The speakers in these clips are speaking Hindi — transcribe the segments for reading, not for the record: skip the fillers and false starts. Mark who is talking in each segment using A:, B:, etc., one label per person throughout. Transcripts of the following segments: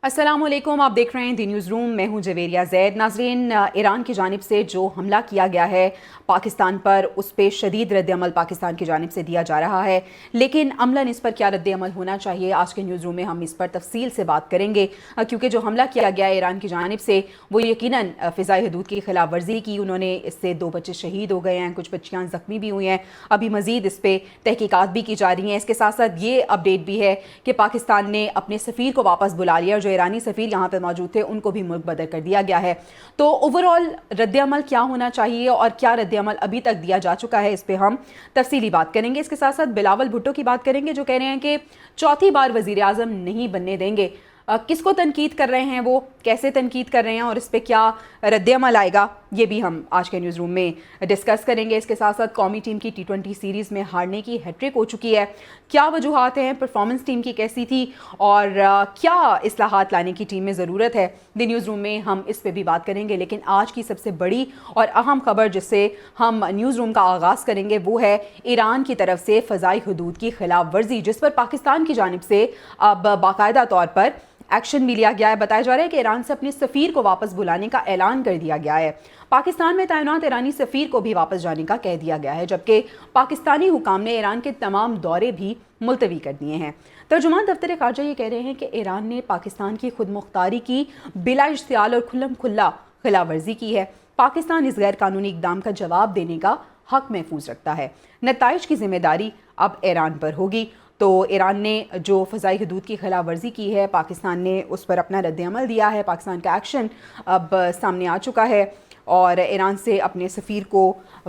A: अस्सलामुअलैकुम, आप देख रहे हैं दी न्यूज़ रूम। मैं हूं जवेरिया जैद। नाजरीन, ईरान की जानिब से जो हमला किया गया है पाकिस्तान पर, उस पर शदीद रद्द-ए-अमल पाकिस्तान की जानिब से दिया जा रहा है, लेकिन अमलन इस पर क्या रद्द-ए-अमल होना चाहिए, आज के न्यूज़ रूम में हम इस पर तफसील से बात करेंगे। क्योंकि जो हमला किया गया है ईरान की जानिब से, वो यकीनन फ़िज़ाई हदूद की खिलाफ वर्जी की। उन्होंने इससे 2 बच्चे शहीद हो गए हैं, कुछ बच्चियाँ ज़ख्मी भी हुई हैं। अभी मज़ीद इस पर तहकीकात भी की जा रही हैं। इसके साथ साथ ये अपडेट भी है कि पाकिस्तान ने अपने सफ़ीर को वापस बुला लिया। जो ईरानी सफ़ीर यहाँ पर मौजूद थे, उनको भी मुल्क बदर कर दिया गया है। तो ओवरऑल रद्द-ए-अमल क्या होना चाहिए और क्या रद्द-ए-अमल अभी तक दिया जा चुका है, इस पर हम तफसीली बात करेंगे। इसके साथ साथ बिलावल भुट्टो की बात करेंगे, जो कह रहे हैं कि चौथी बार वज़ीर आज़म नहीं बनने देंगे। किसको तनकीद कर रहे हैं, वो कैसे तनकीद कर रहे हैं और इस पर क्या रद्द-ए-अमल आएगा, ये भी हम आज के न्यूज़ रूम में डिस्कस करेंगे। इसके साथ साथ कौमी टीम की T20 सीरीज़ में हारने की हैट्रिक हो चुकी है, क्या वजूहात हैं, परफॉर्मेंस टीम की कैसी थी और क्या इस्लाहात लाने की टीम में ज़रूरत है, द न्यूज़ रूम में हम इस पर भी बात करेंगे। लेकिन आज की सबसे बड़ी और अहम खबर जिससे हम न्यूज़ रूम का आगाज़ करेंगे, वो है ईरान की तरफ से फ़ज़ाई हदूद की खिलाफ वर्जी, जिस पर पाकिस्तान की जानिब से अब बाकायदा तौर पर एक्शन भी लिया गया है। बताया जा रहा है कि ईरान से अपने सफ़ीर को वापस बुलाने का ऐलान कर दिया गया है। पाकिस्तान में तैनात ईरानी सफ़ीर को भी वापस जाने का कह दिया गया है, जबकि पाकिस्तानी हुकाम ने ईरान के तमाम दौरे भी मुलतवी कर दिए हैं। तर्जुमान दफ्तर खारजा ये कह रहे हैं कि ईरान ने पाकिस्तान की खुद मुख्तारी की बिला इश्तियाल और खुल्लम खुल्ला खिलाफ वर्जी की है। पाकिस्तान इस गैर कानूनी इकदाम का जवाब देने का हक महफूज रखता है। नताइज की जिम्मेदारी अब ईरान पर होगी। तो ईरान ने जो फ़ज़ाई हदूद की खिलाफ वर्जी की है, पाकिस्तान ने उस पर अपना रद्द-ए-अमल दिया है। पाकिस्तान का एक्शन अब सामने आ चुका है और ईरान से अपने सफ़ीर को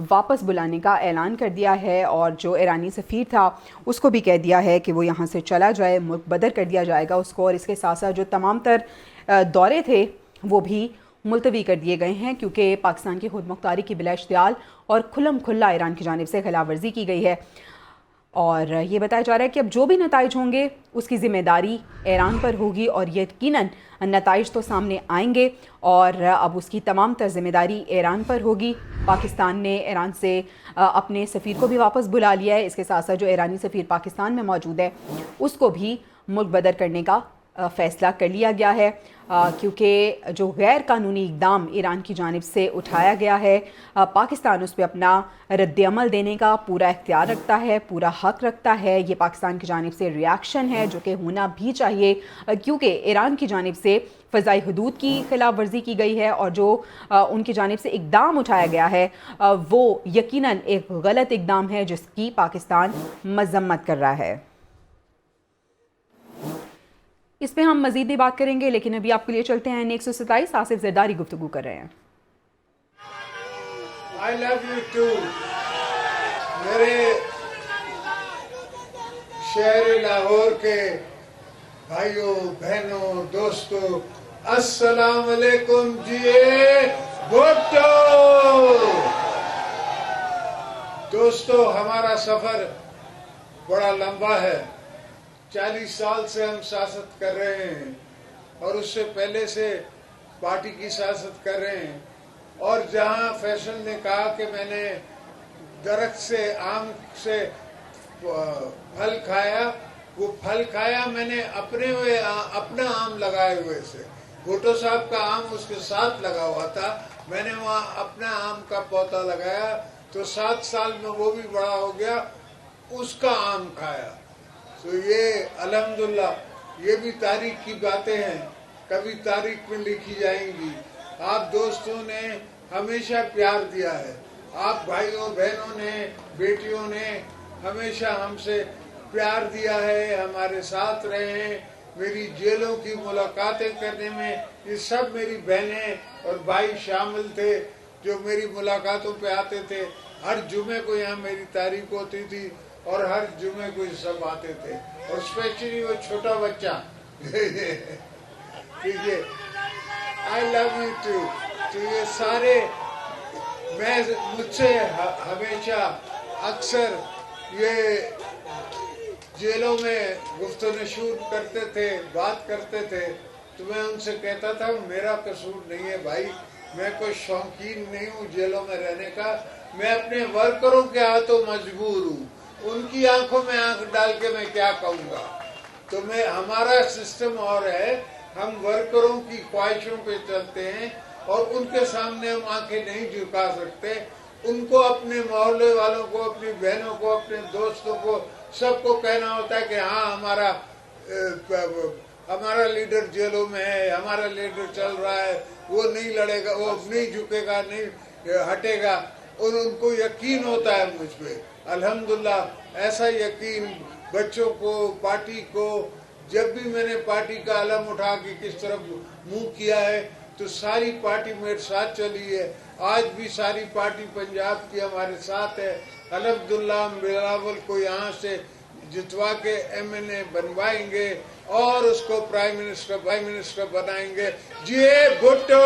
A: वापस बुलाने का ऐलान कर दिया है। और जो ईरानी सफ़ीर था, उसको भी कह दिया है कि वो यहाँ से चला जाए, मुल्क बदर कर दिया जाएगा उसको। और इसके साथ साथ जो तमाम तर दौरे थे, वो भी मुलतवी कर दिए गए हैं, क्योंकि पाकिस्तान की खुद मुख्तारी की बिला इश्तियाल और खुल्लम खुल्ला ईरान की जानिब से खिलाफ वर्जी की गई है। और ये बताया जा रहा है कि अब जो भी नताइज होंगे, उसकी ज़िम्मेदारी ईरान पर होगी और यकीनन नताइज तो सामने आएंगे और अब उसकी तमाम तर ज़िम्मेदारी ईरान पर होगी। पाकिस्तान ने ईरान से अपने सफ़ीर को भी वापस बुला लिया है। इसके साथ साथ जो ईरानी सफ़ीर पाकिस्तान में मौजूद है, उसको भी मुल्क बदर करने का फ़ैसला कर लिया गया है, क्योंकि जो गैर कानूनी इक़दाम ईरान की जानिब से उठाया गया है, पाकिस्तान उस पर अपना रद्द-ए-अमल देने का पूरा इख्तियार रखता है, पूरा हक़ रखता है। ये पाकिस्तान की जानिब से रिएक्शन है, जो कि होना भी चाहिए, क्योंकि ईरान की जानिब से फ़ज़ाई हदूद की खिलाफ वर्जी की गई है और जो उनकी जानिब से इक़दाम उठाया गया है, वो यकीनन एक गलत इक़दाम है, जिसकी पाकिस्तान मज़म्मत कर रहा है। इस पर हम मज़ीद भी बात करेंगे, लेकिन अभी आपके लिए चलते हैं। 127 आसिफ जरदारी गुफ्तगू कर रहे हैं।
B: I love you too, मेरे शहर लाहौर के भाइयों बहनों दोस्तों, अस्सलाम वालेकुम जी। भुट्टो दोस्तों, हमारा सफर बड़ा लंबा है। 40 साल से हम सियासत कर रहे हैं और उससे पहले से पार्टी की सियासत कर रहे हैं। और जहां फैसल ने कहा कि मैंने दरख्त से आम से फल खाया, वो फल खाया मैंने अपना आम लगाए हुए से। भुट्टो साहब का आम उसके साथ लगा हुआ था, मैंने वहाँ अपना आम का पौधा लगाया, तो 7 साल में वो भी बड़ा हो गया, उसका आम खाया। तो ये अल्हम्दुलिल्लाह, ये भी तारीख की बातें हैं, कभी तारीख में लिखी जाएंगी। आप दोस्तों ने हमेशा प्यार दिया है, आप भाइयों बहनों ने बेटियों ने हमेशा हमसे प्यार दिया है, हमारे साथ रहे हैं। मेरी जेलों की मुलाकातें करने में ये सब मेरी बहनें और भाई शामिल थे, जो मेरी मुलाकातों पे आते थे। हर जुमे को यहाँ मेरी तारीख होती थी और हर जुमे को सब आते थे, और स्पेशली वो छोटा बच्चा ठीक है, आई लव यू टू। तो ये सारे मुझसे हमेशा अक्सर ये जेलों में गुफ्तगू नशूर करते थे, बात करते थे, तो मैं उनसे कहता था मेरा कसूर नहीं है भाई, मैं कोई शौकीन नहीं हूँ जेलों में रहने का, मैं अपने वर्करों के हाथों मजबूर हूँ, उनकी आंखों में आंख डाल के मैं क्या कहूँगा। तो मैं हमारा सिस्टम और है हम वर्करों की ख्वाहिशों पे चलते हैं और उनके सामने हम आंखें नहीं झुका सकते। उनको अपने मोहल्ले वालों को, अपनी बहनों को, अपने दोस्तों को, सबको कहना होता है कि हाँ हमारा लीडर जेलों में है, हमारा लीडर चल रहा है, वो नहीं लड़ेगा, वो नहीं झुकेगा, नहीं हटेगा। और उनको यकीन होता है मुझ पे। अल्हम्दुलिल्लाह ऐसा यकीन बच्चों को, पार्टी को, जब भी मैंने पार्टी का अलम उठा के किस तरफ मुंह किया है तो सारी पार्टी मेरे साथ चली है। आज भी सारी पार्टी पंजाब की हमारे साथ है। अल्हम्दुलिल्लाह हम बिलावल को यहाँ से जितवा के MNA बनवाएंगे और उसको प्राइम मिनिस्टर बनाएंगे। जी भुट्टो।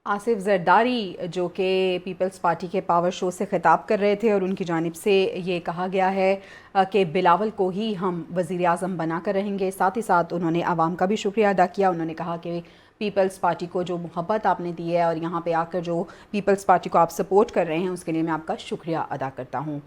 A: आसिफ जरदारी जो कि पीपल्स पार्टी के पावर शो से खिताब कर रहे थे और उनकी जानिब से ये कहा गया है कि बिलावल को ही हम वज़ीर आज़म बना कर रहेंगे। साथ ही साथ उन्होंने आवाम का भी शुक्रिया अदा किया। उन्होंने कहा कि पीपल्स पार्टी को जो मोहब्बत आपने दी है और यहाँ पे आकर जो पीपल्स पार्टी को आप सपोर्ट कर रहे हैं उसके लिए मैं आपका शुक्रिया अदा करता हूँ।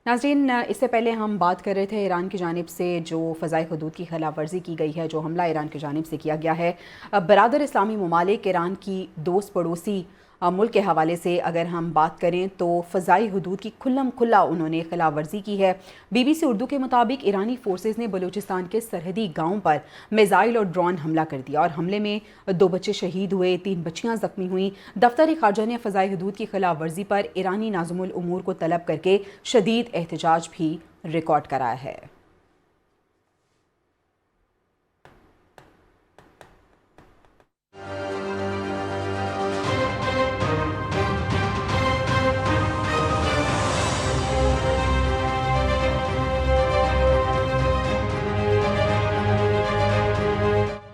A: नाज़रीन, इससे पहले हम बात कर रहे थे ईरान की जानिब से जो फ़ज़ाई हुदूद की खिलाफ वर्जी की गई है, जो हमला ईरान की जानिब से किया गया है। बरादर इस्लामी ममालिक ईरान की दोस्त पड़ोसी मुल्क के हवाले से अगर हम बात करें तो फ़ज़ाई हुदूद की खुल्लम खुल्ला उन्होंने खिलाफ वर्जी की है। BBC उर्दू के मुताबिक ईरानी फोर्सेस ने बलूचिस्तान के सरहदी गाँव पर मिसाइल और ड्रोन हमला कर दिया और हमले में 2 बच्चे शहीद हुए, 3 बच्चियाँ ज़ख्मी हुई। दफ्तर खारजा ने फ़ज़ाई हुदूद की खिलाफ वर्जी पर ईरानी नाज़िमुल उमूर को तलब करके शदीद एहतजाज भी रिकॉर्ड कराया है।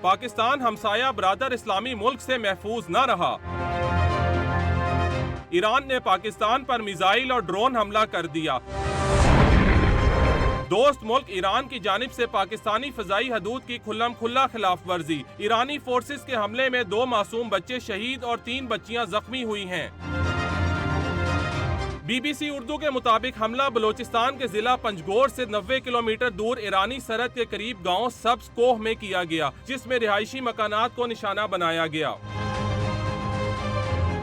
C: पाकिस्तान हमसाया बरादर इस्लामी मुल्क से महफूज न रहा। ईरान ने पाकिस्तान पर मिसाइल और ड्रोन हमला कर दिया। दोस्त मुल्क ईरान की जानिब से पाकिस्तानी फ़ज़ाई हदूद की खुल्लम खुल्ला खिलाफ वर्जी। ईरानी फोर्सेस के हमले में 2 मासूम बच्चे शहीद और 3 बच्चियां जख्मी हुई हैं। BBC उर्दू के मुताबिक हमला बलोचिस्तान के जिला पंजगोर से 90 किलोमीटर दूर ईरानी सरहद के करीब गांव सब्ज कोह में किया गया, जिसमें रिहायशी मकानात को निशाना बनाया गया।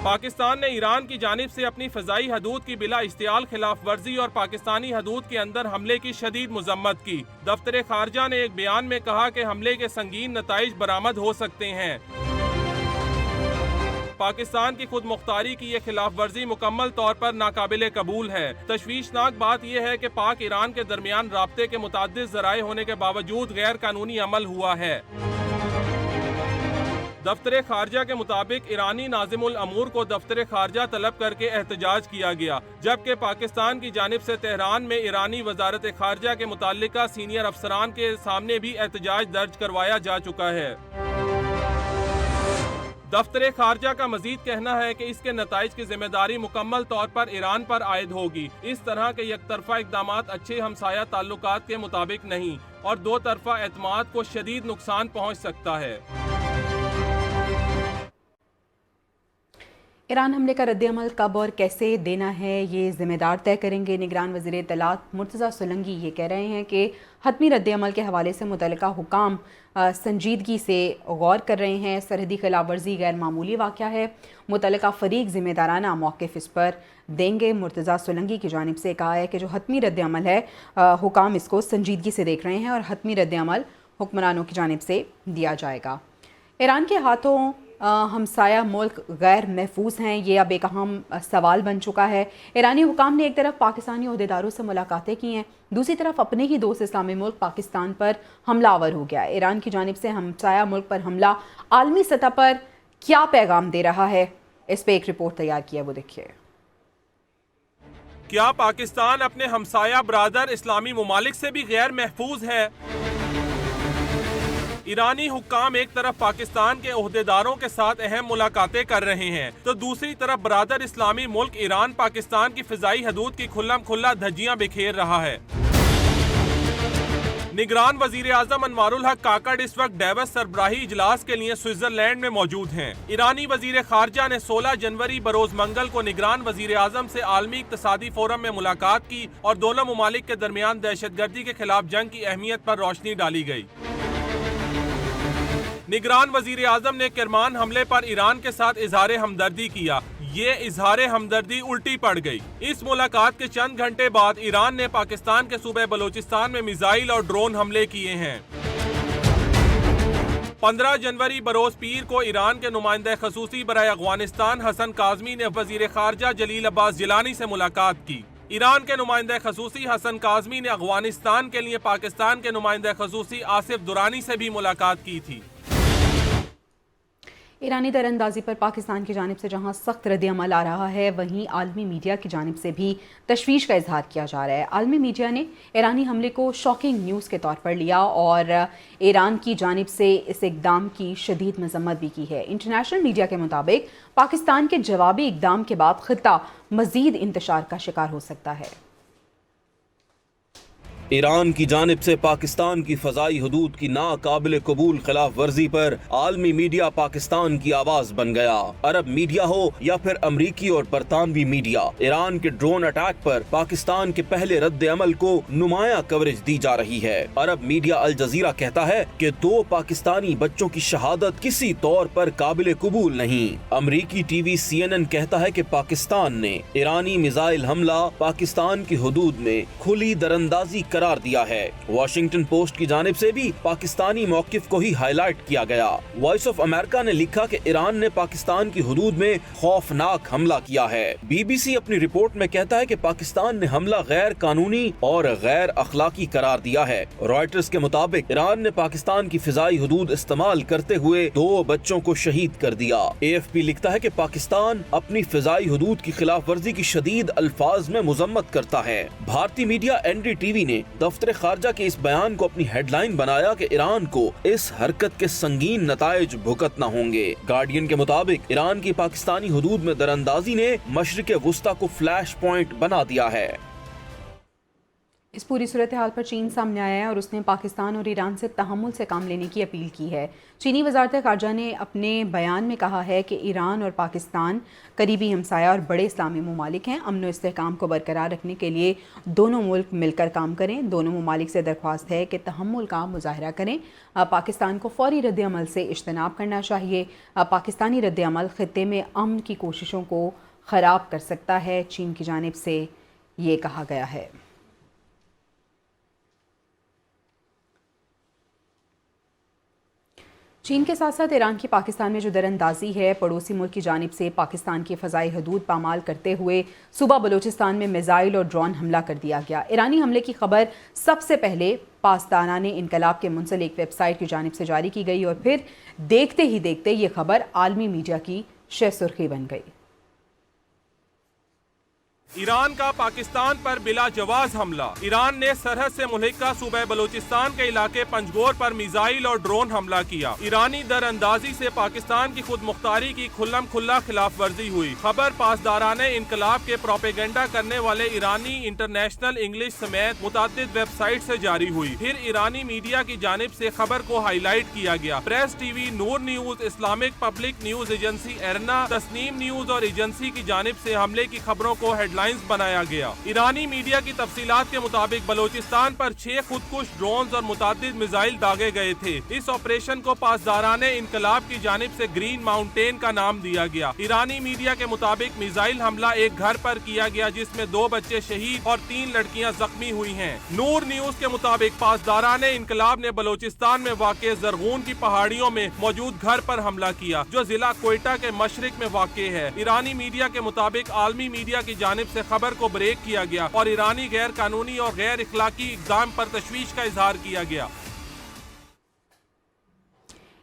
C: पाकिस्तान ने ईरान की जानिब से अपनी फ़ज़ाई हदूद की बिला इश्तियाल खिलाफ वर्जी और पाकिस्तानी हदूद के अंदर हमले की शदीद मज़म्मत की। दफ्तर खारजा ने एक बयान में कहा कि हमले के संगीन नताइज बरामद हो सकते हैं। पाकिस्तान की खुद मुख्तारी की यह खिलाफ वर्जी मुकम्मल तौर पर नाकाबिले कबूल है। तशवीशनाक बात यह है कि पाक ईरान के दरमियान राब्ते के मुताद्दिद ज़राए होने के बावजूद गैर कानूनी अमल हुआ है। दफ्तर खारजा के मुताबिक ईरानी नाज़िमुल अमूर को दफ्तर खारजा तलब करके एहतजाज किया गया, जबकि पाकिस्तान की जानिब से तेहरान में ईरानी वजारत खारजा के मुताल्लिका सीनियर अफसरान के सामने भी एहतजाज दर्ज करवाया जा चुका है। दफ्तर खारजा का मजीद कहना है कि इसके नताइज की जिम्मेदारी मुकम्मल तौर पर ईरान पर आयद होगी। इस तरह के यकतरफा इक़दामात अच्छे हमसाया ताल्लुकात के मुताबिक नहीं और 2 तरफा एतमाद को शदीद नुकसान पहुँच सकता है।
A: ईरान हमले का रद्द-ए-अमल कब और कैसे देना है ये ज़िम्मेदार तय करेंगे। निगरान वज़ीर इत्तलात मुर्तज़ा सोलंकी ये कह रहे हैं कि हतमी रद्द-ए-अमल के हवाले से मुतल्लिका हुकाम संजीदगी से गौर कर रहे हैं। सरहदी खिलाफ वर्जी गैर मामूली वाक़या है, मुतल्लिका फ़रीक ज़िम्मेदाराना मौक़िफ़ इस पर देंगे। मुर्तज़ा सोलंकी की जानिब से कहा है कि जो हतमी रद्द-ए-अमल है हुकाम इसको संजीदगी से देख रहे हैं और हतमी रद्द-ए-अमल हुक्मरानों की जानिब से दिया जाएगा। ईरान के हाथों हमसाया मुल्क गैर महफूज हैं, ये अब एक अहम सवाल बन चुका है। ईरानी हुकाम ने एक तरफ पाकिस्तानी ओहदेदारों से मुलाकातें की हैं, दूसरी तरफ अपने ही दोस्त इस्लामी मुल्क पाकिस्तान पर हमलावर हो गया है। ईरान की जानिब से हमसाया मुल्क पर हमला आलमी सतह पर क्या पैगाम दे रहा है, इस पर एक रिपोर्ट तैयार की है, वो देखिए।
C: क्या पाकिस्तान अपने हमसाया बरादर इस्लामी ममालिक से भी गैर महफूज है? ईरानी हुक्काम एक तरफ पाकिस्तान के ओहदेदारों के साथ अहम मुलाकातें कर रहे हैं, तो दूसरी तरफ बरादर इस्लामी मुल्क ईरान पाकिस्तान की फ़िज़ाई हदूद की खुल्लम खुल्ला धज्जियां बिखेर रहा है। निगरान वजीर आजम अनवारुल हक काकड़ इस वक्त डेवस सरबराही इजलास के लिए स्विट्जरलैंड में मौजूद हैं। ईरानी वजीर खारजा ने 16 जनवरी बरोज मंगल को निगरान वजीर आजम से आलमी इक्तिसादी फोरम में मुलाकात की और दोनों मुमालिक के दरमियान दहशतगर्दी के खिलाफ जंग की अहमियत पर रोशनी डाली गई। निगरान वजीर आजम ने किरमान हमले पर ईरान के साथ इजहार हमदर्दी किया। ये इजहार हमदर्दी उल्टी पड़ गई। इस मुलाकात के चंद घंटे बाद ईरान ने पाकिस्तान के सूबे बलोचिस्तान में मिसाइल और ड्रोन हमले किए हैं। 15 जनवरी बरोज पीर को ईरान के नुमाइंदा खसूसी बराए अफगानिस्तान हसन काजमी ने वजीर खारजा जलील अब्बास जिलानी से मुलाकात की। ईरान के नुमाइंदा खसूसी हसन काजमी ने अफगानिस्तान के लिए पाकिस्तान के नुमाइंदा खसूसी आसिफ दुरानी से भी मुलाकात की थी।
A: ईरानी दरअंदाजी पर पाकिस्तान की जानिब से जहां सख्त रद्द-ए-अमल आ रहा है, वहीं आलमी मीडिया की जानिब से भी तशवीश का इजहार किया जा रहा है। आलमी मीडिया ने ईरानी हमले को शॉकिंग न्यूज़ के तौर पर लिया और ईरान की जानिब से इस इकदाम की शदीद मजम्मत भी की है। इंटरनेशनल मीडिया के मुताबिक पाकिस्तान के जवाबी इकदाम के बाद खित्ता मजीद इंतशार का शिकार हो सकता है।
D: ईरान की जानिब से पाकिस्तान की फ़ज़ाई हदूद की नाकाबिल कबूल खिलाफ वर्जी पर आलमी मीडिया पाकिस्तान की आवाज़ बन गया। अरब मीडिया हो या फिर अमरीकी और बरतानवी मीडिया, ईरान के ड्रोन अटैक पर पाकिस्तान के पहले रद्द अमल को नुमाया कवरेज दी जा रही है। अरब मीडिया अल जजीरा कहता है कि 2 पाकिस्तानी बच्चों की शहादत किसी तौर पर काबिल कबूल नहीं। अमरीकी टीवी CNN कहता है कि पाकिस्तान ने ईरानी मिसाइल हमला पाकिस्तान की हदूद में खुली दरअंदाजी करार दिया है। वॉशिंगटन पोस्ट की जानिब से भी पाकिस्तानी मौकिफ को ही हाईलाइट किया गया। वॉइस ऑफ अमेरिका ने लिखा कि ईरान ने पाकिस्तान की हुदूद में खौफनाक हमला किया है। BBC अपनी रिपोर्ट में कहता है कि पाकिस्तान ने हमला गैर कानूनी और गैर अखलाकी करार दिया है। रॉयटर्स के मुताबिक ईरान ने पाकिस्तान की फिजाई हुदूद इस्तेमाल करते हुए 2 बच्चों को शहीद कर दिया। AFP लिखता है कि पाकिस्तान अपनी फिजाई हुदूद की खिलाफ वर्जी की शदीद अल्फाज में मुजम्मत करता है। भारतीय मीडिया NDTV ने दफ्तर खारजा के इस बयान को अपनी हेडलाइन बनाया कि ईरान को इस हरकत के संगीन नताइज भुगतना होंगे। गार्डियन के मुताबिक ईरान की पाकिस्तानी हुदूद में दरअंदाजी ने मशरिक वुस्ता को फ्लैश पॉइंट बना दिया है।
A: इस पूरी सूरत हाल पर चीन सामने आया है और उसने पाकिस्तान और ईरान से तहम्मुल से काम लेने की अपील की है। चीनी वजारत खारजा ने अपने बयान में कहा है कि ईरान और पाकिस्तान करीबी हमसाया और बड़े इस्लामी ममालिक हैं। अमन और इस्तेहकाम को बरकरार रखने के लिए दोनों मुल्क मिलकर काम करें। दोनों ममालिक से दरख्वास्त है कि तहम्मुल का मुजाहरा करें। पाकिस्तान को फौरी रद्द अमल से इज्तनाब करना चाहिए। पाकिस्तानी रद्द अमल खित्ते में अमन की कोशिशों को ख़राब कर सकता है। चीन की जानिब से ये कहा गया है। चीन के साथ साथ ईरान की पाकिस्तान में जो दरअंदाजी है, पड़ोसी मुल्क की जानिब से पाकिस्तान की फ़ज़ाई हदूद पामाल करते हुए सूबा बलोचिस्तान में मिसाइल और ड्रोन हमला कर दिया गया। ईरानी हमले की खबर सबसे पहले पासदानाने इनकलाब के मुंसलिक वेबसाइट की जानिब से जारी की गई और फिर देखते ही देखते ये खबर आलमी मीडिया की शह सुर्खी बन गई।
C: ईरान का पाकिस्तान पर बिला जवाज हमला। ईरान ने सरहद से मुल्हिका सूबे बलोचिस्तान के इलाके पंजगोर पर मिसाइल और ड्रोन हमला किया। ईरानी दरअंदाजी से पाकिस्तान की खुद मुख्तारी की खुल्लम खुल्ला खिलाफ वर्जी हुई। खबर पासदाराने इनकलाब के प्रोपेगेंडा करने वाले ईरानी इंटरनेशनल इंग्लिश समेत मुतादिद वेबसाइट से जारी हुई। फिर ईरानी मीडिया की जानिब से खबर को हाईलाइट किया गया। Press TV, Noor news, Islamic public news agency IRNA, Tasnim news और एजेंसी की जानिब से हमले की खबरों को हेडलाइंस बनाया गया। ईरानी मीडिया की तफसीलात के मुताबिक बलोचिस्तान पर 6 खुदकुश ड्रोन और मुतादिद मिसाइल दागे गए थे। इस ऑपरेशन को पासदाराने इनकलाब की जानिब से ग्रीन माउंटेन का नाम दिया गया। ईरानी मीडिया के मुताबिक मिसाइल हमला एक घर पर किया गया जिसमें 2 बच्चे शहीद और 3 लड़कियां जख्मी हुई हैं। नूर न्यूज के मुताबिक पासदाराने इनकलाब ने बलोचिस्तान में वाक़े जरगून की पहाड़ियों में मौजूद घर पर हमला किया जो जिला कोयटा के मशरिक में वाक़े है। ईरानी मीडिया के मुताबिक आलमी मीडिया की जानिब से खबर को ब्रेक किया गया और ईरानी गैर कानूनी और गैर इखलाकी इक़दाम पर तशवीश का इजहार किया गया।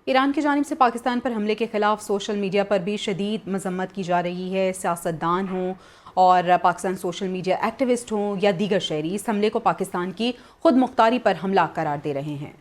A: ईरान की जानिब से पाकिस्तान पर हमले के खिलाफ सोशल मीडिया पर भी शदीद मजम्मत की जा रही है। सियासतदान हों और पाकिस्तान सोशल मीडिया एक्टिविस्ट हों या दीगर शहरी इस हमले को पाकिस्तान की खुद मुख्तारी पर हमला करार दे रहे हैं।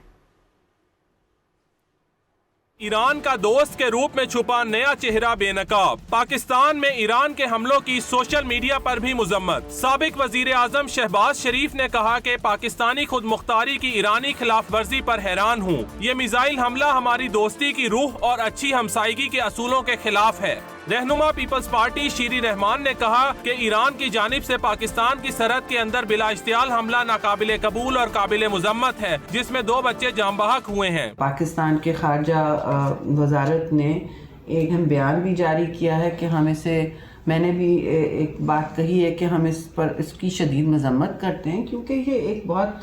C: ईरान का दोस्त के रूप में छुपा नया चेहरा बेनकाब। पाकिस्तान में ईरान के हमलों की सोशल मीडिया पर भी मुजम्मत। साबिक वजीर आजम शहबाज शरीफ ने कहा कि पाकिस्तानी खुद मुख्तारी की ईरानी खिलाफ वर्जी पर हैरान हूँ। ये मिसाइल हमला हमारी दोस्ती की रूह और अच्छी हमसायगी के असूलों के खिलाफ है। रहनुमा पीपल्स पार्टी शीरी रहमान ने कहा कि ईरान की जानिब से पाकिस्तान की सरहद के अंदर बिला इश्तियाल हमला नाकाबिले कबूल और काबिले मुजम्मत है, जिसमें 2 बच्चे जाम बहक हुए हैं।
E: पाकिस्तान के खारजा वजारत ने एक बयान भी जारी किया है कि हम इसे, मैंने भी एक बात कही है कि हम इस पर इसकी शदीद मजम्मत करते हैं, क्योंकि ये एक बहुत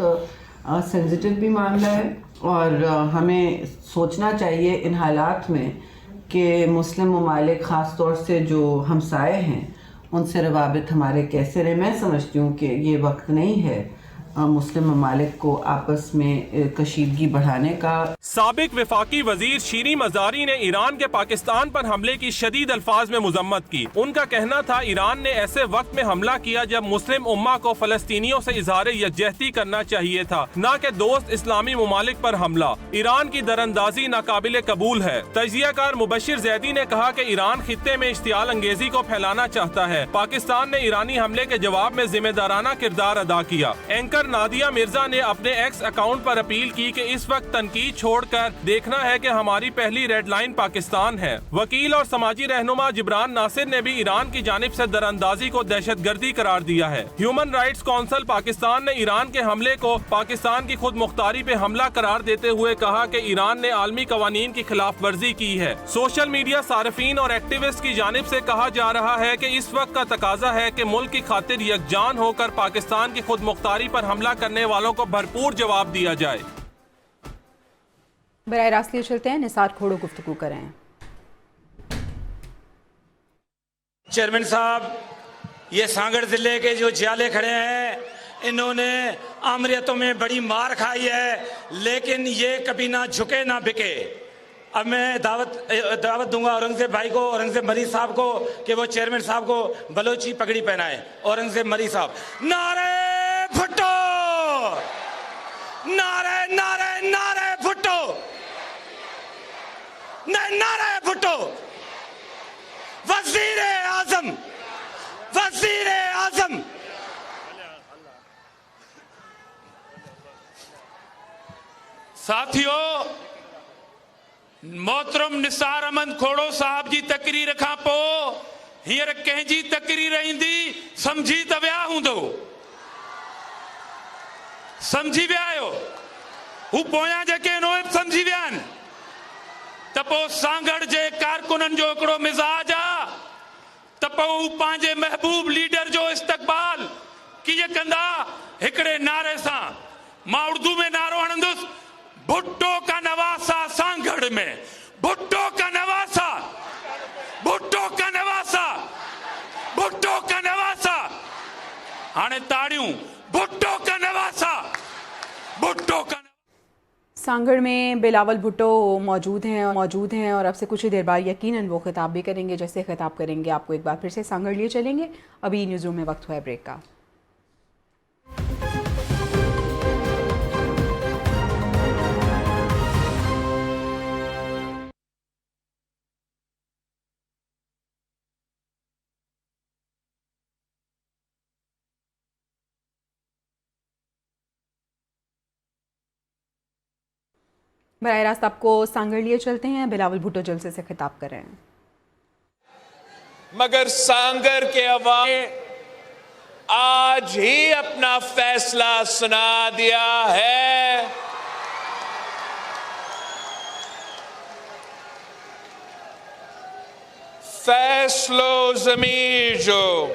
E: सेंसिटिव भी मामला है और हमें सोचना चाहिए इन हालात में कि मुस्लिम ममालिक ख़ास तौर से जो हमसाए हैं उनसे रवाबित हमारे कैसे रहे। मैं समझती हूँ कि ये वक्त नहीं है मुस्लिम ममालिक को आपस में कशीदगी बढ़ाने का।
C: साबिक वफाकी वजीर शीरी मजारी ने ईरान के पाकिस्तान पर हमले की शदीद अल्फाज में मुजम्मत की। उनका कहना था ईरान ने ऐसे वक्त में हमला किया जब मुस्लिम उम्मा को फलस्तीनियों से इजहार यकजहती करना चाहिए था, न कि दोस्त इस्लामी ममालिक पर हमला। ईरान की दरअंदाजी नाकाबिले कबूल है। तजियाकार मुबशिर जैदी ने कहा कि ईरान खित्ते में इश्तियाल अंगेजी को फैलाना चाहता है। पाकिस्तान ने ईरानी हमले के जवाब में जिम्मेदाराना किरदार अदा किया। एंकर नादिया मिर्जा ने अपने एक्स अकाउंट पर अपील की कि इस वक्त तनकीद छोड़कर देखना है कि हमारी पहली रेड लाइन पाकिस्तान है। वकील और समाजी रहनुमा जिब्रान नासिर ने भी ईरान की जानिब से दरअंदाजी को दहशतगर्दी करार दिया है। ह्यूमन राइट्स काउंसिल पाकिस्तान ने ईरान के हमले को पाकिस्तान की खुद मुख्तारी पे हमला करार देते हुए कहा कि ईरान ने आलमी कवानीन की खिलाफ वर्जी की है। सोशल मीडिया सार्फिन और एक्टिविस्ट की जानिब से कहा जा रहा है कि इस वक्त का तकाजा है कि मुल्क की खातिर यकजान होकर पाकिस्तान की खुद मुख्तारी पर हमला करने वालों को भरपूर जवाब दिया जाए।
A: बराह रास्त लिए चलते हैं, निसार खोड़ो गुफ्तगू करें।
F: चेयरमैन साहब, ये सांगड़ जिले के जो जियाले खड़े हैं, इन्होंने आमरियतों में बड़ी मार खाई है, लेकिन ये कभी ना झुके ना बिके। अब मैं दावत दूंगा औरंगजेब भाई को, औरंगजेब मरी साहब को, कि वो चेयरमैन साहब को बलोची पगड़ी पहनाए। औरंगजेब मरी साहब, नारे भुट्टो, नारे नारे नारे भुट्टो, नारे भुट्टो। वजीर आजम, वजीर आजम।
G: साथियों, मोहतरम निसार अहमद खोड़ो साहब जी तकरीर खां पोइ हींअर कंहिंजी तकरीर ईंदी समझी त विया हूंदो, समझी विया आहियो। हू पोयां जेके आहिनि उहे बि समझी विया आहिनि त पोइ सांगड़ जे कारकुननि जो हिकिड़ो मिज़ाज आहे त पोइ हू पंहिंजे महबूब लीडर जो इस्तक़बाल कीअं कंदा। हिकिड़े नारे सां, मां उर्दू में नारो हणंदुसि, भुट्टो का नवासा सांगड़ में, भुट्टो का नवासा, भुट्टो का नवासा, भुट्टो का नवासा। हाणे ताड़ियूं, भुट्टो का नवासा, भुट्टो का।
A: सांगड़ में बिलावल भुट्टो मौजूद हैं और अब से कुछ ही देर बाद यकीनन वो खिताब भी करेंगे। जैसे खिताब करेंगे आपको एक बार फिर से सांगड़ लिए चलेंगे। अभी न्यूज़ रूम में वक्त हुआ है ब्रेक का। बराह रास्त आपको सांगड़ लिए चलते हैं। बिलावल भुट्टो जलसे से खिताब कर रहे हैं।
H: मगर सांगड़ के अवाम ने आज ही अपना फैसला सुना दिया है। फैसलो ज़मीर जो,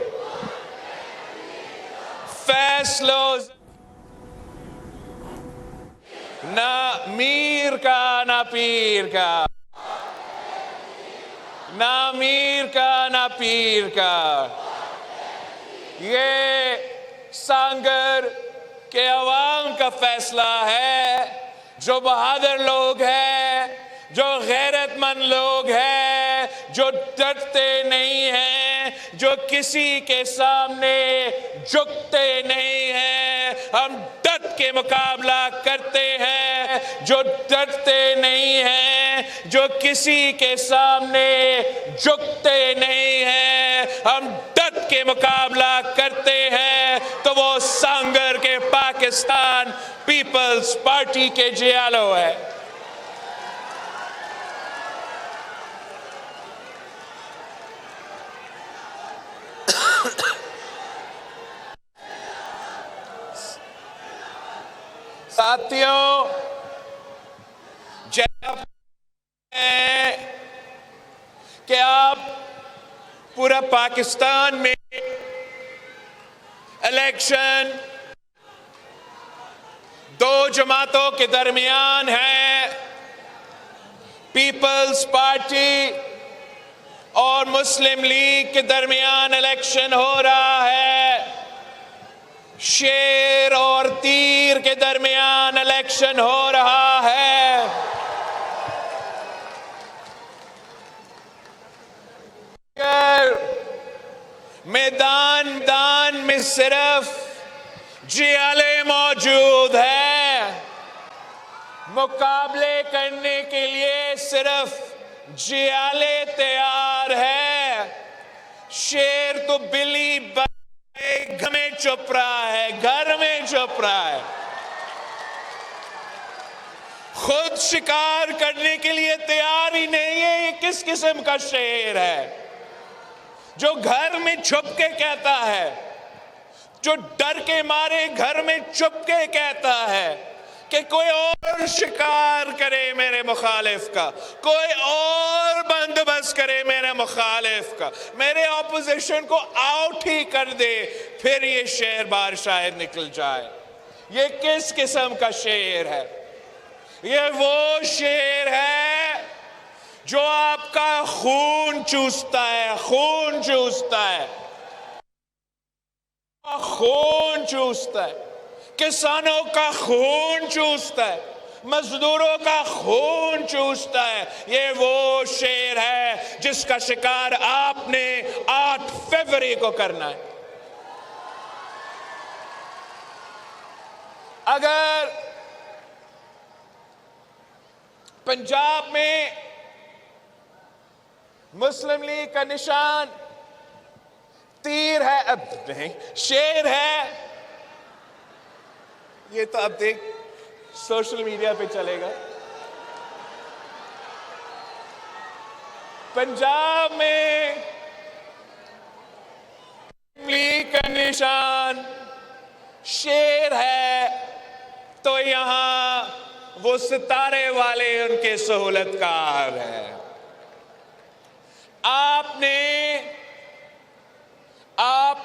H: फैसलो ना मीर का ना पीर का, ना मीर का ना पीर का। ये सांगड़ के अवाम का फैसला है, जो बहादुर लोग हैं, जो गैरतमंद लोग हैं, जो डरते नहीं हैं, जो किसी के सामने झुकते नहीं हैं। हम डट के मुकाबला करते हैं, जो डरते नहीं हैं, जो किसी के सामने झुकते नहीं हैं, हम डट के मुकाबला करते हैं, तो वो सांगर के पाकिस्तान पीपल्स पार्टी के जियालो है। साथियों, जब कि आप पूरा पाकिस्तान में इलेक्शन दो जमातों के दरमियान है, पीपल्स पार्टी और मुस्लिम लीग के दरमियान इलेक्शन हो रहा है, शेर और तीर के दरमियान इलेक्शन हो रहा है। अगर मैदान में सिर्फ जियाले मौजूद है, मुकाबले करने के लिए सिर्फ जियाले तैयार है, शेर तो बिल्ली घर में चुप रहा है, घर में चुप रहा है, खुद शिकार करने के लिए तैयार ही नहीं है। ये किस किस्म का शेर है जो घर में छुप के कहता है, जो डर के मारे घर में छुप के कहता है कि कोई और शिकार करे मेरे मुखालिफ का, कोई और बंदोबस्त करे मेरे मुखालिफ का, मेरे ऑपोजिशन को आउट ही कर दे, फिर ये शेर बाहर शायद निकल जाए। ये किस किस्म का शेर है? ये वो शेर है जो आपका खून चूसता है, खून चूसता है, खून चूसता है, किसानों का खून चूसता है, मजदूरों का खून चूसता है। ये वो शेर है जिसका शिकार आपने 8 फरवरी को करना है। अगर पंजाब में मुस्लिम लीग का निशान तीर है, अब नहीं शेर है, ये तो अब देख सोशल मीडिया पे चलेगा। पंजाब में लीग का निशान शेर है, तो यहां वो सितारे वाले उनके सहूलतकार हैं। आपने 8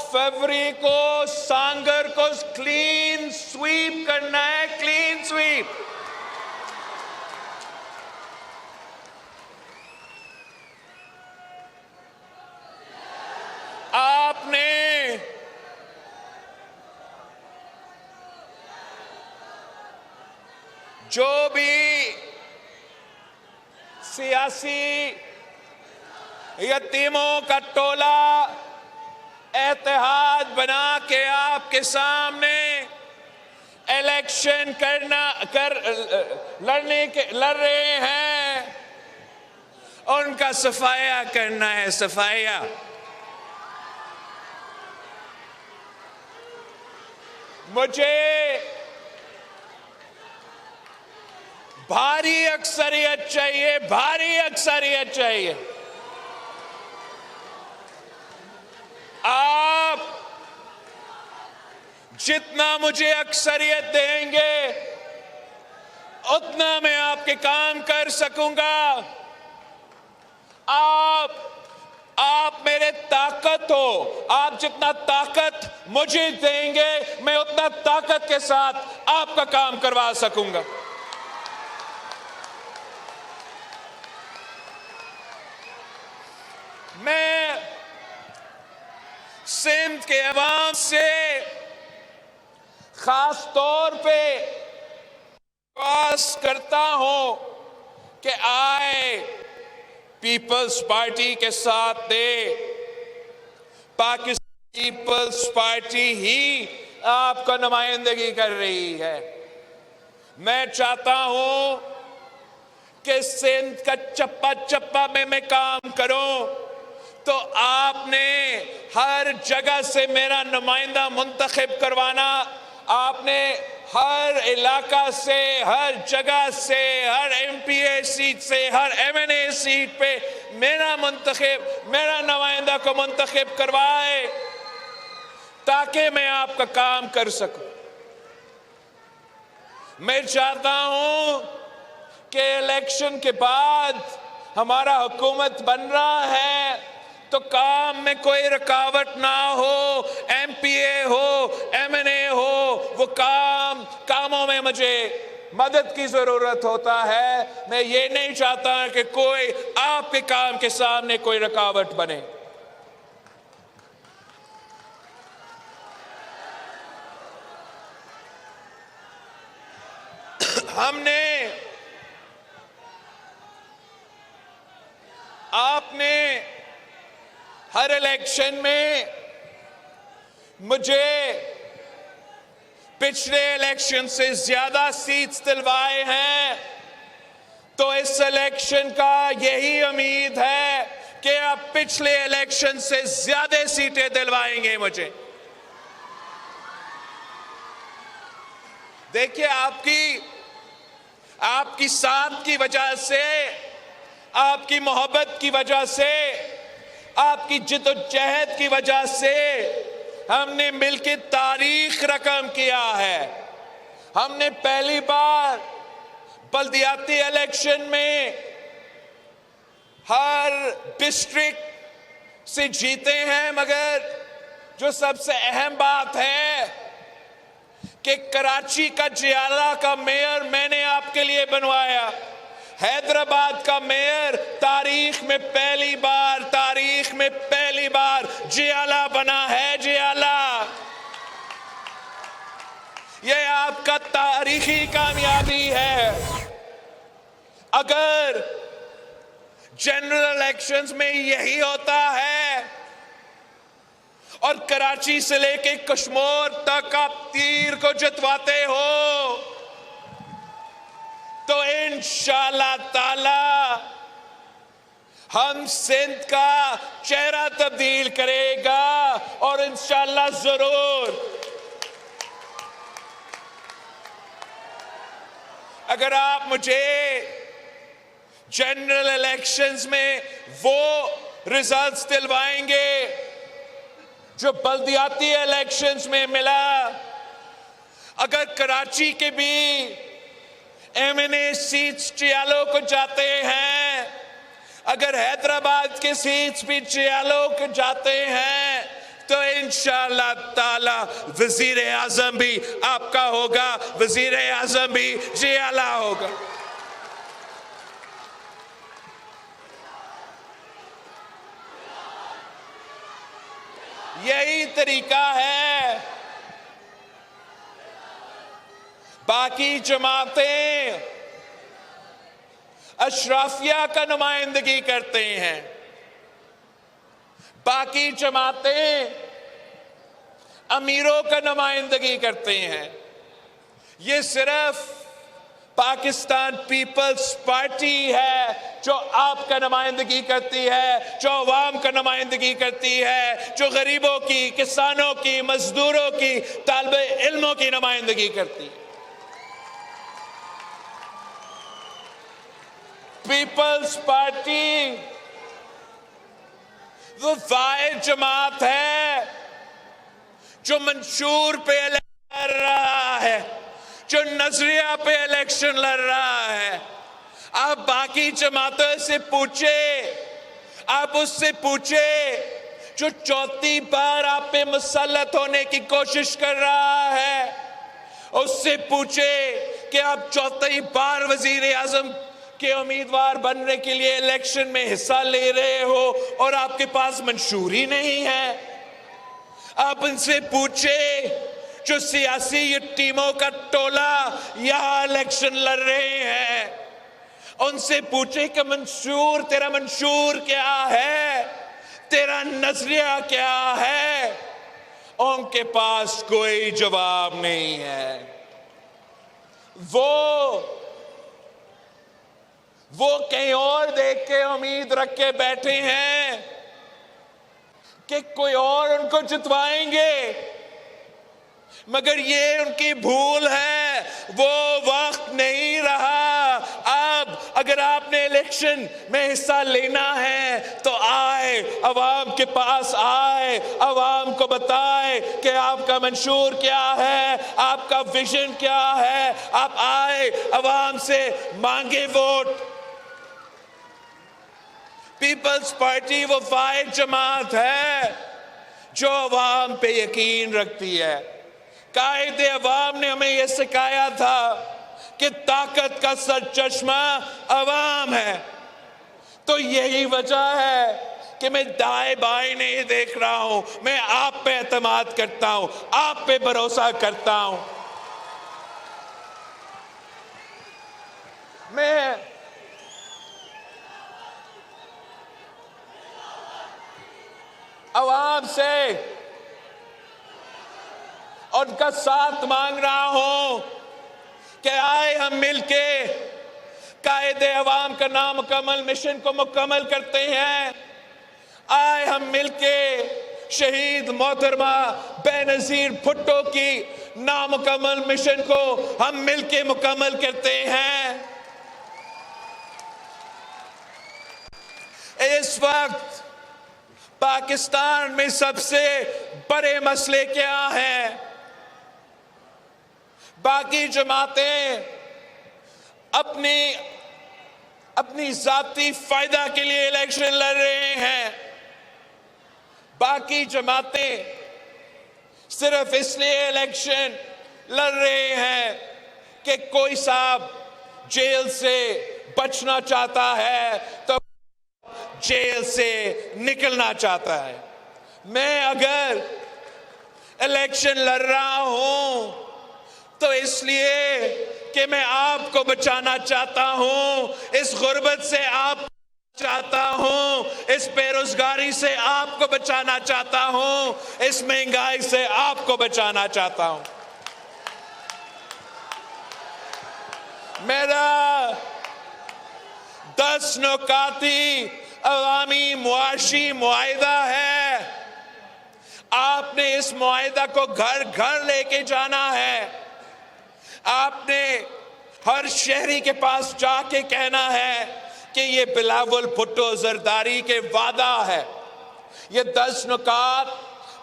H: फरवरी को सांगर को क्लीन स्वीप करना है, क्लीन स्वीप। आपने जो भी सियासी यतीमों का टोला एतिहाद बना के आपके सामने इलेक्शन लड़ रहे हैं, उनका सफाया करना है, सफाया। मुझे भारी अक्सरियत चाहिए, भारी अक्सरियत चाहिए। आप जितना मुझे अक्सरियत देंगे उतना मैं आपके काम कर सकूंगा। आप मेरे ताकत हो, आप जितना ताकत मुझे देंगे मैं उतना ताकत के साथ आपका काम करवा सकूंगा। मैं सिंध के अवाम से खास तौर पे आस करता हूं कि आए पीपल्स पार्टी के साथ दे। पाकिस्तान पीपल्स पार्टी ही आपको नुमाइंदगी कर रही है। मैं चाहता हूं कि सिंध का चप्पा चप्पा में मैं काम करूं, तो आपने हर जगह से मेरा नुमाइंदा मुंतखब करवाना, आपने हर इलाका से, हर जगह से, हर एमपीए सीट से, हर एमएनए सीट पे मेरा नुमाइंदा को मुंतखब करवाए ताकि मैं आपका काम कर सकूं। मैं चाहता हूं कि इलेक्शन के बाद हमारा हुकूमत बन रहा है तो काम में कोई रुकावट ना हो, एमपीए हो, एमएनए हो, वो कामों में मुझे मदद की जरूरत होता है। मैं ये नहीं चाहता कि कोई आपके काम के सामने कोई रुकावट बने। आपने हर इलेक्शन में मुझे पिछले इलेक्शन से ज्यादा सीट्स दिलवाए हैं, तो इस इलेक्शन का यही उम्मीद है कि आप पिछले इलेक्शन से ज्यादा सीटें दिलवाएंगे मुझे। देखिए, आपकी साथ की वजह से, आपकी मोहब्बत की वजह से, आपकी जिद्दोजहद की वजह से हमने मिलकर तारीख रकम किया है। हमने पहली बार बल्दियाती इलेक्शन में हर डिस्ट्रिक्ट से जीते हैं, मगर जो सबसे अहम बात है कि कराची का जियाला का मेयर मैंने आपके लिए बनवाया। हैदराबाद का मेयर तारीख में पहली बार जियाला बना है। जियाला, यह आपका तारीखी कामयाबी है। अगर जनरल इलेक्शंस में यही होता है और कराची से लेके कश्मीर तक आप तीर को जितवाते हो, तो इंशाअल्लाह ताला हम सिंध का चेहरा तब्दील करेगा और इंशाअल्लाह जरूर। अगर आप मुझे जनरल इलेक्शंस में वो रिजल्ट्स दिलवाएंगे जो बल्दियाती इलेक्शंस में मिला, अगर कराची के भी एमएनए सीट्स चियालो को जाते हैं, अगर हैदराबाद के सीट्स भी चियालो को जाते हैं, तो इंशाअल्लाह ताला वजीर आजम भी आपका होगा, वजीर आजम भी जियाला होगा। यही तरीका है। बाकी जमातें अशराफिया का नुमाइंदगी करते हैं, बाकी जमातें अमीरों का नुमाइंदगी करते हैं। ये सिर्फ पाकिस्तान पीपल्स पार्टी है जो आपका नुमाइंदगी करती है, जो अवाम का नुमाइंदगी करती है, जो गरीबों की, किसानों की, मजदूरों की, तालिबे इल्मों की नुमाइंदगी करती है। पीपल्स पार्टी वो वाहिद जमात है जो मंशूर पे लड़ रहा है, जो नजरिया पे इलेक्शन लड़ रहा है। आप बाकी जमातों से पूछे, आप उससे पूछे जो चौथी बार आप पे मुसल्लत होने की कोशिश कर रहा है, उससे पूछे कि आप चौथी बार वजीर आजम के उम्मीदवार बनने के लिए इलेक्शन में हिस्सा ले रहे हो और आपके पास मंशूरी नहीं है। आप उनसे पूछे जो सियासी टीमों का टोला यहां इलेक्शन लड़ रहे हैं, उनसे पूछे कि मंशूर, तेरा मंशूर क्या है, तेरा नजरिया क्या है। उनके पास कोई जवाब नहीं है। वो कहीं और देख के उम्मीद रख के बैठे हैं कि कोई और उनको जितवाएंगे, मगर ये उनकी भूल है। वो वक्त नहीं रहा। अब अगर आपने इलेक्शन में हिस्सा लेना है तो आए, अवाम के पास आए, अवाम को बताए कि आपका मंशूर क्या है, आपका विजन क्या है। आप आए, अवाम से मांगे वोट। पीपल्स पार्टी वो वाहिद जमात है जो अवाम पे यकीन रखती है। कायदे अवाम ने हमें यह सिखाया था कि ताकत का सरचश्मा अवाम है। तो यही वजह है कि मैं दाएं बाएं नहीं देख रहा हूं, मैं आप पे एतमाद करता हूं, आप पे भरोसा करता हूं। मैं अवाम से उनका साथ मांग रहा हूं कि आए हम मिलके कायदे अवाम का नामुकम्मल मिशन को मुकम्मल करते हैं। आए हम मिलके शहीद मोहतरमा बेनजीर भुट्टो की नामुकम्मल मिशन को हम मिलके मुकम्मल करते हैं। इस वक्त पाकिस्तान में सबसे बड़े मसले क्या हैं? बाकी जमातें अपनी जाती फायदा के लिए इलेक्शन लड़ रहे हैं। बाकी जमातें सिर्फ इसलिए इलेक्शन लड़ रहे हैं कि कोई साहब जेल से बचना चाहता है तो जेल से निकलना चाहता है। मैं अगर इलेक्शन लड़ रहा हूं तो इसलिए कि मैं आपको बचाना चाहता हूं, इस गुर्बत से आप चाहता हूं, इस बेरोजगारी से आपको बचाना चाहता हूं, इस महंगाई से आपको बचाना चाहता हूं। मेरा 10 नुकाती अवामी मुआशी मुआहिदा है। आपने इस मुआहिदा को घर घर लेके जाना है। आपने हर शहरी के पास जाके कहना है कि ये बिलावल भुट्टो जरदारी के वादा है। ये 10 नुकात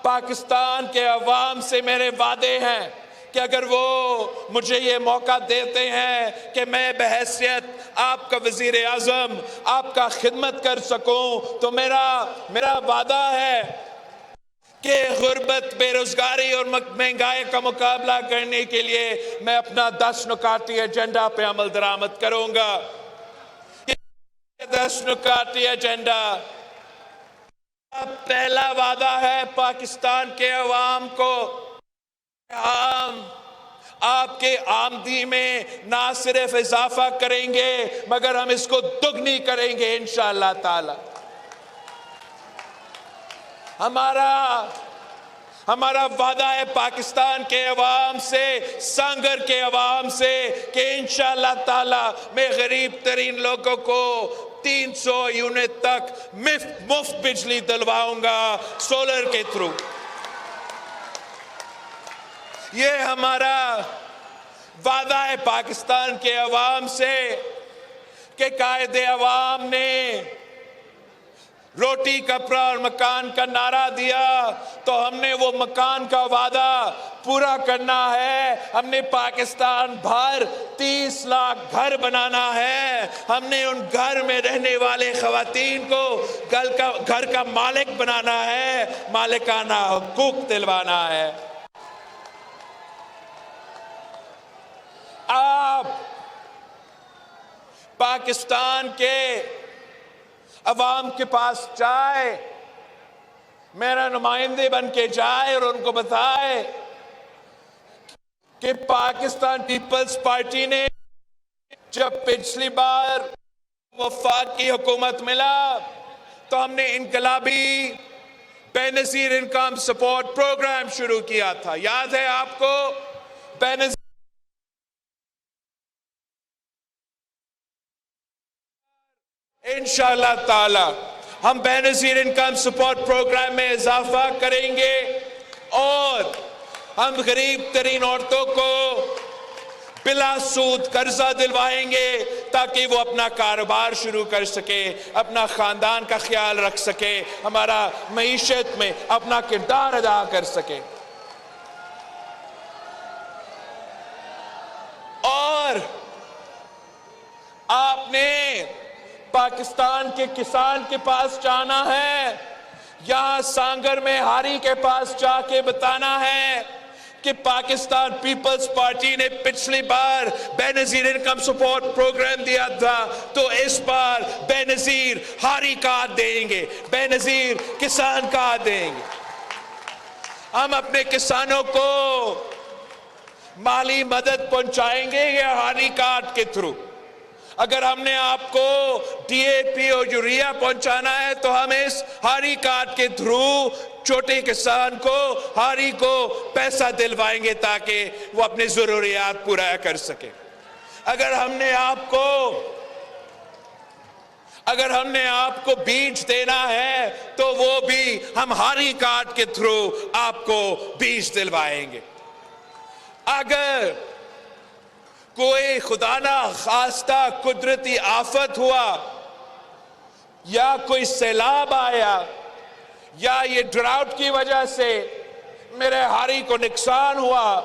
H: पाकिस्तान के अवाम से मेरे वादे हैं कि अगर वो मुझे ये मौका देते हैं कि मैं बहैसियत आपका वजीर आजम आपका खिदमत कर सकूं, तो मेरा वादा है कि गुर्बत, बेरोजगारी और महंगाई का मुकाबला करने के लिए मैं अपना 10 नुकाती एजेंडा पे अमल दरामद करूंगा। 10 नुकाती एजेंडा पहला वादा है पाकिस्तान के अवाम को, हम आपके आमदनी में ना सिर्फ इजाफा करेंगे मगर हम इसको दुगनी करेंगे इंशाअल्लाह ताला। हमारा वादा है पाकिस्तान के अवाम से, सांगर के अवाम से कि इंशाअल्लाह ताला मैं गरीब तरीन लोगों को 300 यूनिट तक मुफ्त बिजली दिलवाऊंगा सोलर के थ्रू। ये हमारा वादा है पाकिस्तान के अवाम से कि कायदे अवाम ने रोटी कपड़ा और मकान का नारा दिया तो हमने वो मकान का वादा पूरा करना है। हमने पाकिस्तान भर 30 लाख घर बनाना है। हमने उन घर में रहने वाले खवातीन को घर का मालिक बनाना है, मालिकाना हुकूक दिलवाना है। आप पाकिस्तान के अवाम के पास जाए, मेरा नुमाइंदे बन के जाए और उनको बताए कि पाकिस्तान पीपल्स पार्टी ने जब पिछली बार वफाक की हुकूमत मिला तो हमने इनकलाबी बेनजीर इनकम सपोर्ट प्रोग्राम शुरू किया था, याद है आपको? बेनजीर इंशाअल्लाह ताला हम बेनजीर इनकम सपोर्ट प्रोग्राम में इजाफा करेंगे और हम गरीब तरीन औरतों को बिला सूद कर्जा दिलवाएंगे ताकि वो अपना कारोबार शुरू कर सके, अपना खानदान का ख्याल रख सके, हमारा मईशत में अपना किरदार अदा कर सके। और आपने पाकिस्तान के किसान के पास जाना है, यहां सांगर में हारी के पास जाके बताना है कि पाकिस्तान पीपल्स पार्टी ने पिछली बार बेनजीर इनकम सपोर्ट प्रोग्राम दिया था, तो इस बार बेनजीर हारी कार्ड देंगे, बेनजीर किसान कार्ड देंगे। हम अपने किसानों को माली मदद पहुंचाएंगे या हारी कार्ड के थ्रू। अगर हमने आपको डीएपी और यूरिया पहुंचाना है तो हम इस हारी कार्ड के थ्रू छोटे किसान को, हारी को पैसा दिलवाएंगे ताकि वो अपनी जरूरियात पूरा कर सके। अगर हमने आपको बीज देना है तो वो भी हम हारी कार्ड के थ्रू आपको बीज दिलवाएंगे। अगर कोई खुदा ना खास्ता कुदरती आफत हुआ या कोई सैलाब आया या ये ड्राउट की वजह से मेरे हारी को नुकसान हुआ,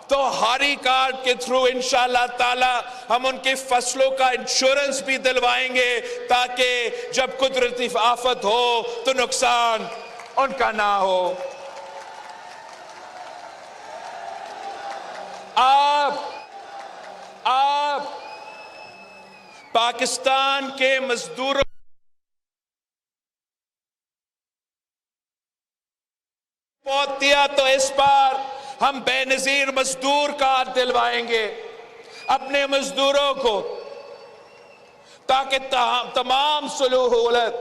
H: तो हारी कार्ड के थ्रू इंशाअल्लाह ताला हम उनकी फसलों का इंश्योरेंस भी दिलवाएंगे ताकि जब कुदरती आफत हो तो नुकसान उनका ना हो। आप पाकिस्तान के मजदूरों बहुत दिया, तो इस बार हम बेनजीर मजदूर कार्ड दिलवाएंगे अपने मजदूरों को ताकि तमाम सहूलत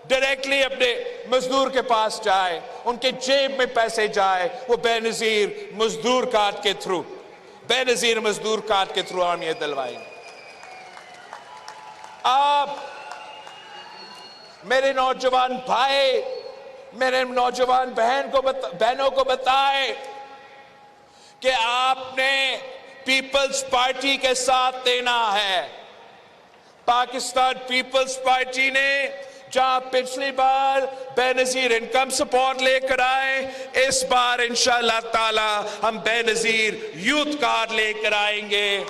H: डायरेक्टली अपने मजदूर के पास जाए, उनके जेब में पैसे जाए, वो बेनजीर मजदूर कार्ड के थ्रू, बेनजीर मजदूर कार्ड के थ्रू हम ये दिलवाएंगे। आप मेरे नौजवान भाई, मेरे नौजवान बहनों को बताएं कि आपने पीपल्स पार्टी के साथ देना है। पाकिस्तान पीपल्स पार्टी ने जहां पिछली बार बेनजीर इनकम सपोर्ट लेकर आए, इस बार इंशाअल्लाह ताला हम बेनजीर यूथ कार्ड लेकर आएंगे।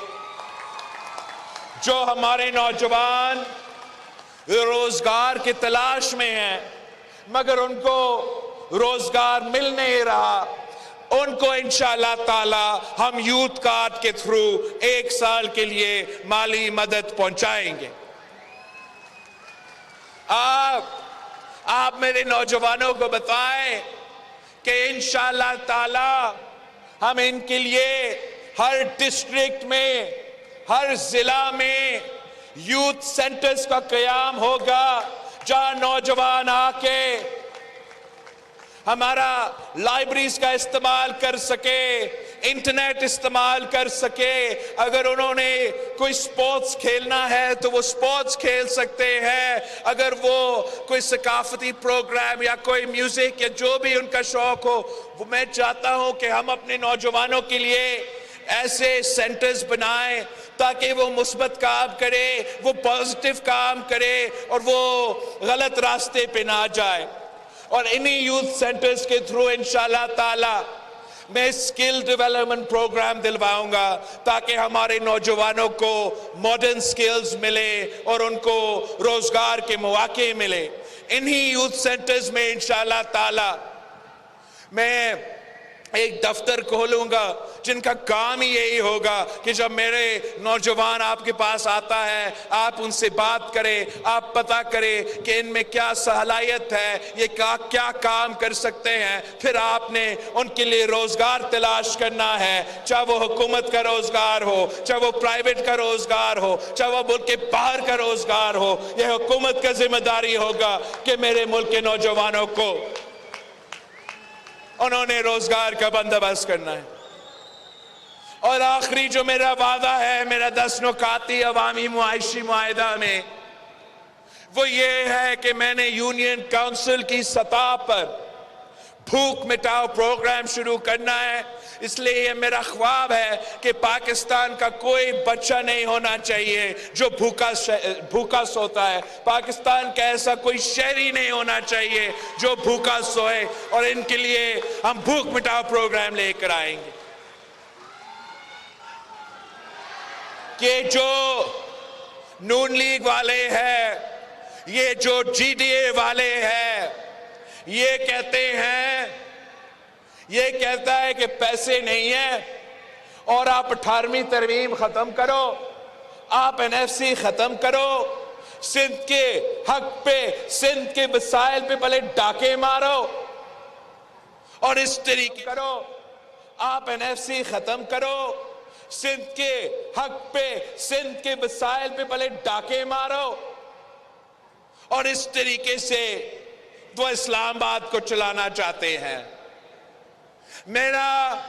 H: जो हमारे नौजवान रोजगार की तलाश में हैं मगर उनको रोजगार मिल नहीं रहा, उनको इंशाअल्लाह ताला हम यूथ कार्ड के थ्रू 1 साल के लिए माली मदद पहुंचाएंगे। आप मेरे नौजवानों को बताएं कि इंशाअल्लाह ताला हम इनके लिए हर डिस्ट्रिक्ट में, हर जिला में यूथ सेंटर्स का क़याम होगा जहां नौजवान आके हमारा लाइब्रेरीज का इस्तेमाल कर सके, इंटरनेट इस्तेमाल कर सके। अगर उन्होंने कोई स्पोर्ट्स खेलना है तो वो स्पोर्ट्स खेल सकते हैं। अगर वो कोई सकाफती प्रोग्राम या कोई म्यूजिक या जो भी उनका शौक हो, वो मैं चाहता हूं कि हम अपने नौजवानों के लिए ऐसे सेंटर्स बनाएं ताकि वो मुस्बत काम करे, वो पॉजिटिव काम करे और वो गलत रास्ते पे ना जाए। और इन्हीं यूथ सेंटर्स के थ्रू इंशाअल्लाह ताला मैं स्किल डेवलपमेंट प्रोग्राम दिलवाऊंगा ताकि हमारे नौजवानों को मॉडर्न स्किल्स मिले और उनको रोजगार के मौके मिले। इन्हीं यूथ सेंटर्स में इंशाअल्लाह ताला मैं एक दफ्तर खोलूंगा जिनका काम ही यही होगा कि जब मेरे नौजवान आपके पास आता है, आप उनसे बात करें, आप पता करें कि इनमें क्या सलाहियत है, ये क्या काम कर सकते हैं। फिर आपने उनके लिए रोजगार तलाश करना है, चाहे वो हुकूमत का रोजगार हो, चाहे वो प्राइवेट का रोजगार हो, चाहे वो मुल्क के बाहर का रोजगार हो। यह हुकूमत का जिम्मेदारी होगा कि मेरे मुल्क के नौजवानों को उन्होंने रोजगार का बंदोबस्त करना है। और आखिरी जो मेरा वादा है, मेरा 10 नुकाती अवामी मुआइशी मुआहिदा में, वो ये है कि मैंने यूनियन काउंसिल की सतह पर भूख मिटाओ प्रोग्राम शुरू करना है। इसलिए ये मेरा ख्वाब है कि पाकिस्तान का कोई बच्चा नहीं होना चाहिए जो भूखा सोता है। पाकिस्तान का ऐसा कोई शहरी नहीं होना चाहिए जो भूखा सोए। और इनके लिए हम भूख मिटाओ प्रोग्राम लेकर आएंगे कि जो नून लीग वाले हैं, ये जो GDA वाले हैं, ये कहता है कि पैसे नहीं है और आप 18वीं तरमीम खत्म करो, आप NFC खत्म करो, सिंध के हक पे, सिंध के वसाइल पे भले डाके मारो और इस तरीके करो, आप NFC खत्म करो, सिंध के हक पे, सिंध के वसाइल पे भले डाके मारो और इस तरीके से वो इस्लामाबाद को चलाना चाहते हैं। मेरा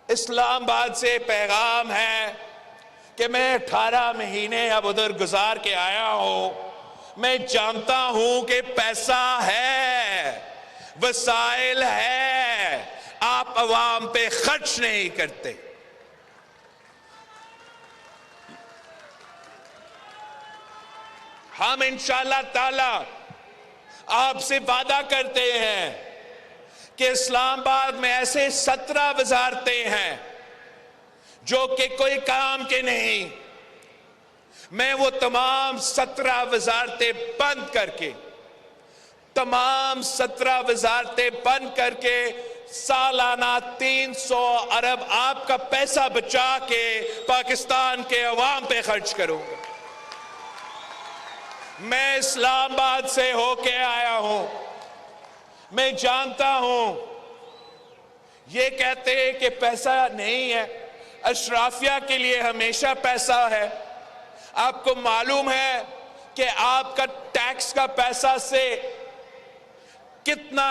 H: इस्लामाबाद से पैगाम है कि मैं 18 महीने अब उधर गुजार के आया हूं। मैं जानता हूं कि पैसा है, वसाइल है, आप अवाम पे खर्च नहीं करते। हम इंशाअल्लाह ताला आपसे वादा करते हैं कि इस्लामाबाद में ऐसे 17 वजारतें हैं जो कि कोई काम के नहीं। मैं वो तमाम 17 वजारतें बंद करके, तमाम 17 वजारतें बंद करके सालाना 300 अरब आपका पैसा बचा के पाकिस्तान के अवाम पे खर्च करूंगा। मैं इस्लामाबाद से होके आया हूं, मैं जानता हूं। ये कहते हैं कि पैसा नहीं है, अशराफिया के लिए हमेशा पैसा है। आपको मालूम है कि आपका टैक्स का पैसा से कितना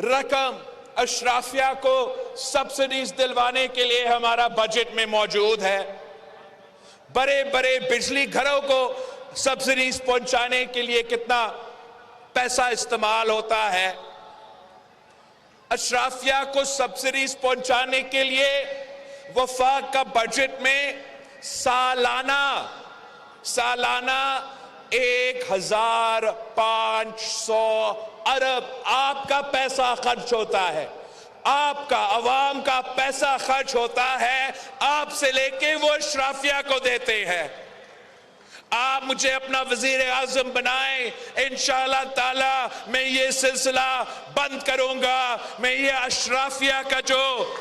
H: रकम अशराफिया को सब्सिडीज दिलवाने के लिए हमारा बजट में मौजूद है। बड़े बड़े बिजली घरों को सब्सिडीज पहुंचाने के लिए कितना पैसा इस्तेमाल होता है। अशराफिया को सब्सिडीज पहुंचाने के लिए वफाक का बजट में सालाना 1500 अरब आपका पैसा खर्च होता है। आपका अवाम का पैसा खर्च होता है, आपसे लेके वो अशराफिया को देते हैं। आप मुझे अपना वजीर आजम बनाएं, इंशाअल्लाह ताला मैं ये सिलसिला बंद करूंगा। मैं ये अशराफिया का जो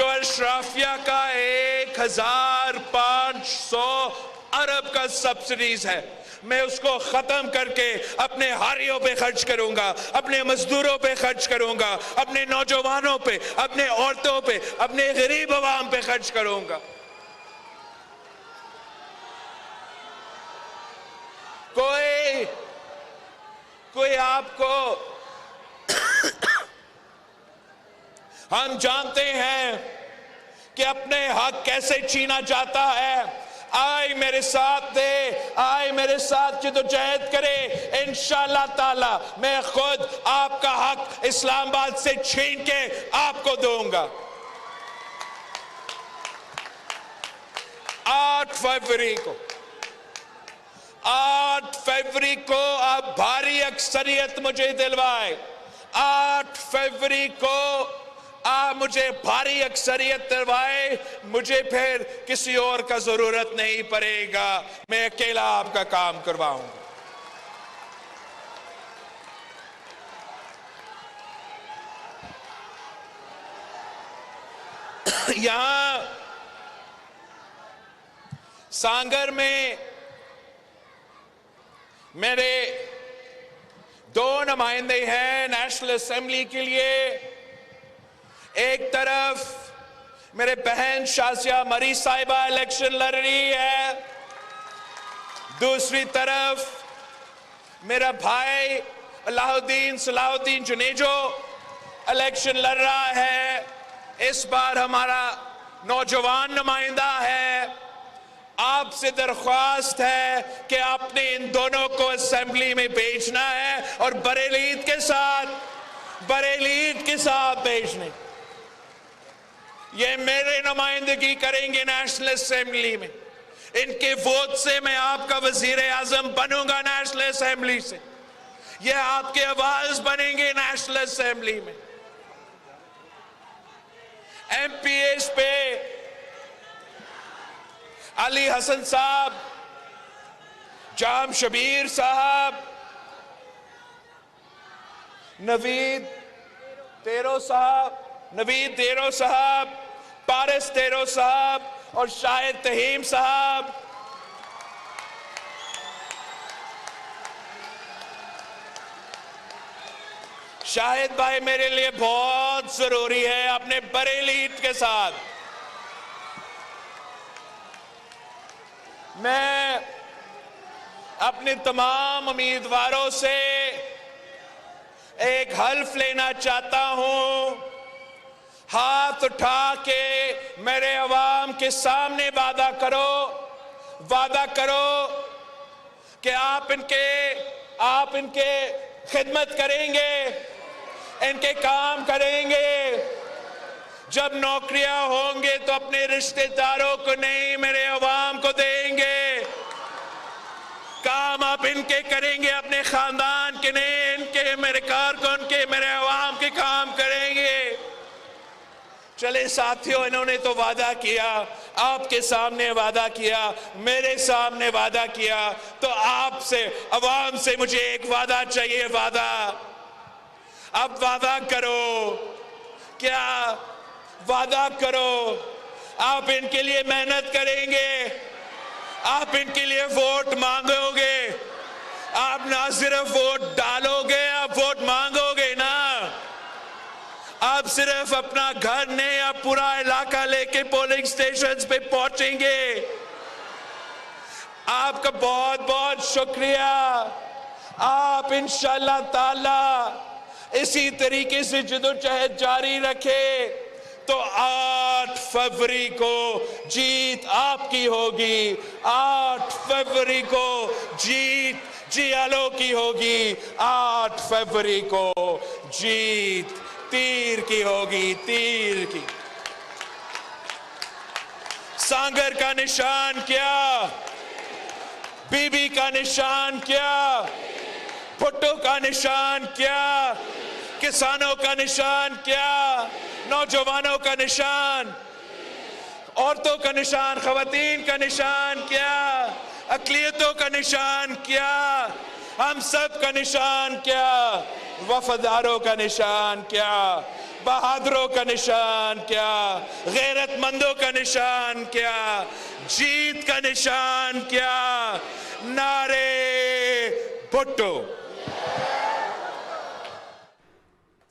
H: अशराफिया का 1500 अरब का सब्सिडीज है, मैं उसको खत्म करके अपने हारियों पे खर्च करूंगा, अपने मजदूरों पे खर्च करूंगा, अपने नौजवानों पे, अपने औरतों पे, अपने गरीब अवाम पे खर्च करूंगा। कोई आपको हम जानते हैं कि अपने हक कैसे छीना जाता है। आए मेरे साथ दे, आए मेरे साथ जद्दोजहद करे, इंशाअल्लाह ताला मैं खुद आपका हक इस्लामाबाद से छीन के आपको दूंगा। 8 फरवरी को आप भारी अक्सरियत मुझे दिलवाए। 8 फरवरी को आप मुझे भारी अक्सरियत दिलवाए, मुझे फिर किसी और का जरूरत नहीं पड़ेगा, मैं अकेला आपका काम करवाऊंगा। यहां सांगर में मेरे 2 नुमाइंदे हैं नेशनल असेंबली के लिए। एक तरफ मेरे बहन शाजिया मरी साहिबा इलेक्शन लड़ रही है, दूसरी तरफ मेरा भाई अलाउद्दीन सलाहुद्दीन जुनेजो इलेक्शन लड़ रहा है, इस बार हमारा नौजवान नुमाइंदा है। आपसे दरख्वास्त है कि आपने इन दोनों को असेंबली में भेजना है और बरेली के साथ भेजने। ये मेरे नुमाइंदगी करेंगे नेशनल असेंबली में। इनके वोट से मैं आपका वजीर आजम बनूंगा नेशनल असेंबली से। ये आपके आवाज बनेंगे नेशनल असेंबली में। एमपीएस पे अली हसन साहब, जाम शबीर साहब, नवीद तेरो साहब, पारिस तेरो साहब और शाहिद तहीम साहब, शाहिद भाई मेरे लिए बहुत जरूरी है अपने बरेली के साथ। मैं अपने तमाम उम्मीदवारों से एक हल्फ लेना चाहता हूं। हाथ उठा के मेरे अवाम के सामने वादा करो कि आप इनके खिदमत करेंगे, इनके काम करेंगे। जब नौकरियां होंगे तो अपने रिश्तेदारों को नहीं, मेरे अवाम को देंगे। काम आप इनके करेंगे, अपने खानदान के नहीं, इनके, मेरे कारकुन के, मेरे अवाम के काम करेंगे। चले साथियों, इन्होंने तो वादा किया, आपके सामने वादा किया, मेरे सामने वादा किया, तो आपसे, अवाम से मुझे एक वादा चाहिए। वादा, अब वादा करो, क्या वादा करो आप इनके लिए मेहनत करेंगे, आप इनके लिए वोट मांगोगे, आप ना सिर्फ वोट डालोगे, आप वोट मांगोगे ना। आप सिर्फ अपना घर नहीं, आप पूरा इलाका लेके पोलिंग स्टेशंस पे पहुंचेंगे। आपका बहुत बहुत शुक्रिया। आप इंशाअल्लाह ताला इसी तरीके से जदोजहद जारी रखें तो 8 फरवरी को जीत आपकी होगी। 8 फरवरी को जीत जियालो की होगी। 8 फरवरी को जीत तीर की होगी, तीर की। सांगर का निशान क्या, बीबी का निशान क्या, भुट्टो का निशान क्या, किसानों का निशान क्या, नौजवानों का निशान, औरतों का निशान, खवातीन का निशान क्या, अक़लियतों का निशान क्या, हम सब का निशान क्या, वफादारों का निशान क्या, बहादुरों का निशान क्या, गैरतमंदों का निशान क्या, जीत का निशान क्या। नारे भुट्टो।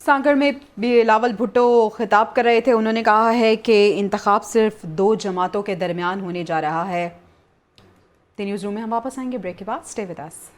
A: सांगर में बिलावल भुट्टो खिताब कर रहे थे। उन्होंने कहा है कि इंतखाब सिर्फ 2 जमातों के दरमियान होने जा रहा है। न्यूज़ रूम में हम वापस आएंगे ब्रेक के बाद। Stay with us.